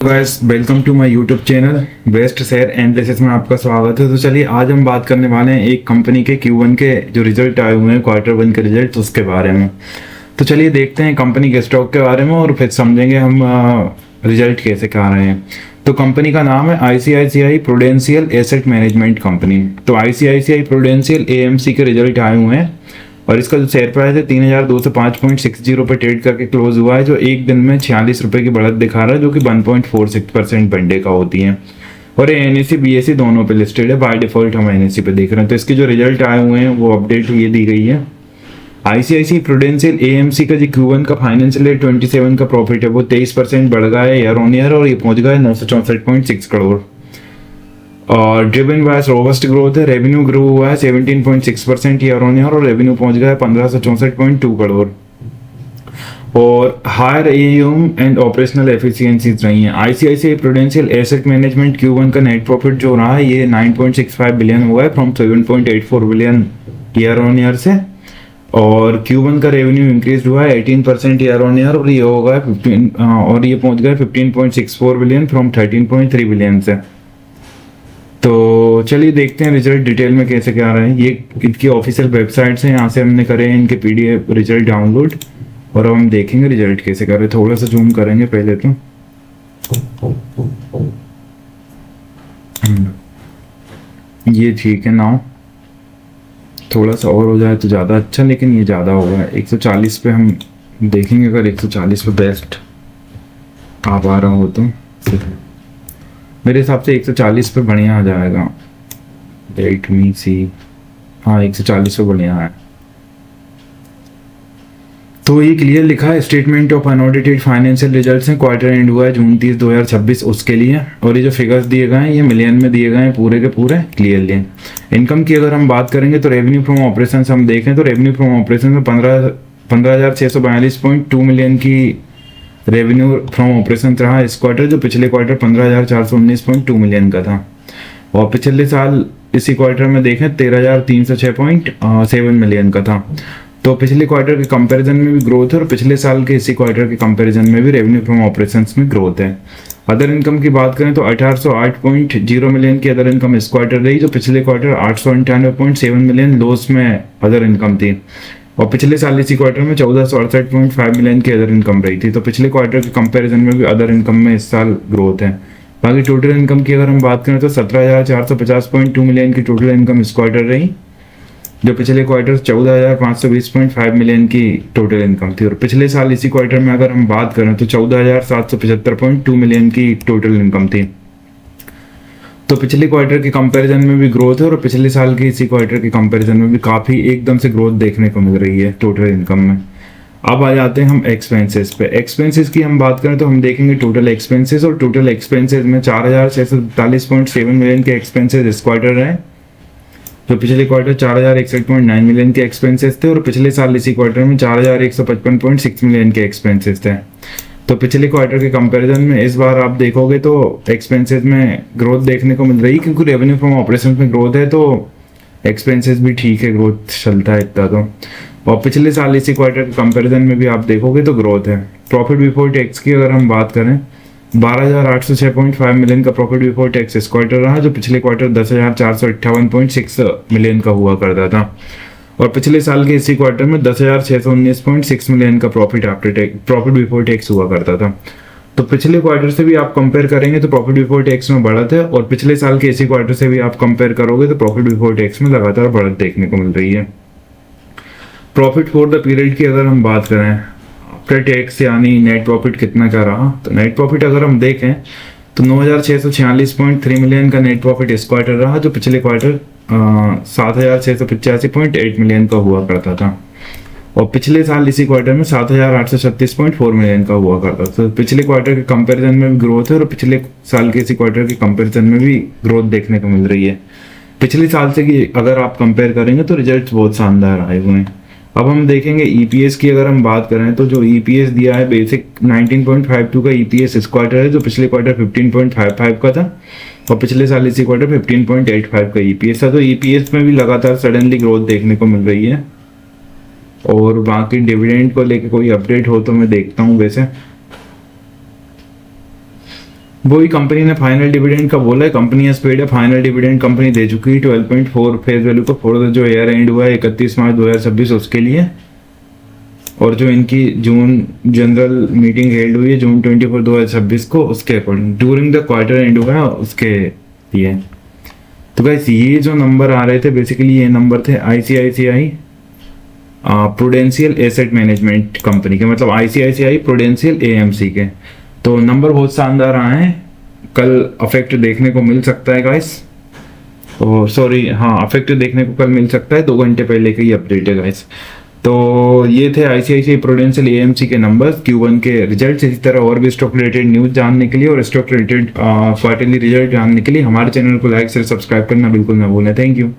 Guys welcome to my YouTube channel best share analysis में आपका स्वागत है। तो चलिए आज हम बात करने वाले हैं एक कंपनी के Q1 के जो रिजल्ट आए हुए हैं Q1 के रिजल्ट उसके बारे में। तो चलिए देखते हैं कंपनी के स्टॉक के बारे में और फिर समझेंगे हम रिजल्ट कैसे क्या आ रहे हैं। तो कंपनी का नाम है ICICI prudential asset management company. तो ICICI प्रूडेंशियल AMC के रिजल्ट आए हुए हैं और इसका जो शेयर प्राइस है 3205.60 पे ट्रेड करके क्लोज हुआ है, जो एक दिन में 46 रुपए की बढ़त दिखा रहा है, जो कि 1.46% बनडे का होती है। और ये NSE BSE दोनों पे लिस्टेड है। बाय डिफॉल्ट हम NSE पे देख रहे हैं। तो इसके जो रिजल्ट आए हुए हैं वो अपडेट ये दी गई है। ICICI प्रूडेंशियल AMC का जो Q1 का फाइनेंशियल ईयर 27 का प्रॉफिट है वो 23% बढ़ गया है ईयर ऑन ईयर और ये पहुंच गया है 964.6 करोड़ और ड्रिवन बाय रोबस्ट ग्रोथ है। रेवेन्यू ग्रो हुआ है 17.6% ईयर ऑन ईयर और रेवेन्यू पहुंच गया है 1564.2 करोड़ और higher AUM and operational efficiencies रही हैं। ICICI prudential asset management Q1 का नेट प्रॉफिट जो रहा है ये 9.65 बिलियन हुआ है from 7.84 billion year on year से और Q1 का रेवेन्यू इंक्रीज हुआ है 18% ईयर ऑन ईयर और ये होगा 15 और ये पहुंच गया 15.64 बिलियन फ्रॉम 13.3 बिलियन से। तो चलिए देखते हैं रिजल्ट डिटेल में कैसे क्या आ रहा है। ये इनकी ऑफिशियल वेबसाइट से यहाँ से हमने करे हैं इनके PDF रिजल्ट डाउनलोड और अब हम देखेंगे रिजल्ट कैसे कर रहे हैं। थोड़ा सा जूम करेंगे पहले तो ये ठीक है ना, थोड़ा सा और हो जाए तो ज़्यादा अच्छा, लेकिन ये ज़्यादा होगा 140 पे हम देखेंगे। अगर 140 पे बेस्ट आ पा रहा हो तो मेरे हिसाब से 140 पे बढ़िया आ जाएगा। लेट मी सी, हाँ 140 पे बढ़िया है। तो ये क्लियर लिखा है statement of unaudited financial results हैं, क्वार्टर एंड हुआ है जून 30 2026 उसके लिए और ये जो फिगर्स दिए गए हैं ये मिलियन में दिए गए हैं पूरे के पूरे क्लियरली। इनकम की अगर हम बात करेंगे तो रेवेन्यू फ्रॉम ऑपरेशन हम देखें तो रेवेन्यू फ्रॉम ऑपरेशन में 15,642 मिलियन की रेवेन्यू फ्रॉम ऑपरेशन रहा इस क्वार्टर, जो पिछले क्वार्टर 15,419.2 मिलियन का था और पिछले साल इसी क्वार्टर में देखें 13,306.7 मिलियन का था। तो पिछले क्वार्टर के कंपैरिजन में भी ग्रोथ है और पिछले साल के इसी क्वार्टर के कंपैरिजन में भी रेवेन्यू फ्रॉम ऑपरेशंस में ग्रोथ है। अदर इनकम की बात करें तो 1808.0 मिलियन की अदर इनकम इस क्वार्टर रही, जो पिछले क्वार्टर 898.7 मिलियन लॉस में अदर इनकम थी और पिछले साल इसी क्वार्टर में 1468.5 मिलियन की अदर इनकम रही थी। तो पिछले क्वार्टर के कंपैरिजन में भी अदर इनकम में इस साल ग्रोथ है। बाकी टोटल इनकम की अगर हम बात करें तो 17,450.2 मिलियन की टोटल इनकम इस क्वार्टर रही, जो पिछले क्वार्टर 14,520.5 मिलियन की टोटल इनकम थी और पिछले साल इसी क्वार्टर में अगर हम बात करें तो 14,775.2 मिलियन की टोटल इनकम थी। तो पिछले क्वार्टर के कंपैरिजन में भी ग्रोथ है और पिछले साल के इसी क्वार्टर के कंपैरिजन में भी काफ़ी एकदम से ग्रोथ देखने को मिल रही है टोटल इनकम में। अब आ जाते हैं हम एक्सपेंसेस पे। एक्सपेंसेस की हम बात करें तो हम देखेंगे टोटल एक्सपेंसेस और टोटल एक्सपेंसेस में 4,643.7 मिलियन के एक्सपेंसेस इस क्वार्टर रहे, जो पिछले क्वार्टर 4,061.9 मिलियन के एक्सपेंसेस थे और पिछले साल इसी क्वार्टर में 4,155.6 मिलियन के एक्सपेंसेस थे। तो पिछले क्वार्टर के कंपैरिजन में इस बार आप देखोगे तो एक्सपेंसेस में ग्रोथ देखने को मिल रही, क्योंकि रेवेन्यू फ्रॉम ऑपरेशन में ग्रोथ है तो एक्सपेंसेस भी ठीक है, ग्रोथ चलता है इतना तो। और पिछले साल इसी क्वार्टर के कंपैरिजन में भी आप देखोगे तो ग्रोथ है। प्रॉफिट बिफोर टैक्स की अगर हम बात करें 12,806.5 मिलियन का प्रॉफिट बिफोर टैक्स इस क्वार्टर रहा, जो पिछले क्वार्टर 10,458.6 मिलियन का हुआ करता था और पिछले साल के इसी क्वार्टर में 10,619.6 मिलियन का प्रॉफिट बिफोर टैक्स हुआ करता था। तो पिछले क्वार्टर से भी आप कंपेयर करेंगे तो प्रॉफिट बिफोर टैक्स में बढ़त है और पिछले साल के इसी क्वार्टर से भी आप कंपेयर करोगे तो प्रॉफिट बिफोर टैक्स में लगातार बढ़त देखने को मिल रही है। प्रॉफिट फॉर द पीरियड की अगर हम बात करें आफ्टर टैक्स यानी नेट प्रॉफिट कितना का रहा, तो नेट प्रॉफिट अगर हम देखें तो 9,646.3 मिलियन का नेट प्रॉफिट इस क्वार्टर रहा, जो पिछले क्वार्टर 7,685.8 मिलियन का हुआ करता था और पिछले साल इसी क्वार्टर में 7,836.4 मिलियन का हुआ करता था। तो पिछले क्वार्टर के कंपैरिजन में भी ग्रोथ है और पिछले साल के इसी क्वार्टर के कंपैरिजन में भी ग्रोथ देखने को मिल रही है। पिछले साल से की अगर आप कंपेयर करेंगे तो रिजल्ट बहुत शानदार आए हुए हैं। अब हम देखेंगे EPS की अगर हम बात करें तो जो EPS दिया है बेसिक 19.52 का EPS इस क्वार्टर है, जो पिछले क्वार्टर 15.55 का था और पिछले साल इसी क्वार्टर 15.85 का EPS था। तो EPS में भी लगातार सडनली ग्रोथ देखने को मिल रही है और बाकी डिविडेंड को लेके कोई अपडेट हो तो मैं देखता हूँ। वैसे वही कंपनी ने फाइनल डिविडेंड का बोला है, कंपनी हैज पेड है, फाइनल डिविडेंड कंपनी दे चुकी है 12.4 फेस वैल्यू को फॉर जो ईयर एंड हुआ है 31 मार्च 2026 उसके लिए। और जो इनकी जून जनरल मीटिंग हेल्ड हुई है जून 24 2026 को उसके according during the quarter and हुआ है उसके लिए। तो गाइस ये जो नंबर आ रहे थे बेसिकली ये नंबर थे ICICI prudential asset management company के, मतलब आईसीआईसीआई प्रूडेंशियल एएमसी के। तो नंबर बहुत शानदार आए हैं, कल अफेक्ट देखने को मिल सकता है गाइस, और सॉरी हाँ अफेक्ट देखने को कल मिल सकता है, 2 घंटे पहले की अपडेट है गाइस। तो ये थे आईसीआईसीआई प्रूडेंशियल एएमसी के नंबर्स, Q1 के रिजल्ट्स। इसी तरह और भी स्टॉक रिलेटेड न्यूज जानने के लिए और स्टॉक रिलेटेड क्वार्टरली रिजल्ट जानने के लिए हमारे चैनल को लाइक शेयर सब्सक्राइब करना बिल्कुल ना भूलें। Thank you.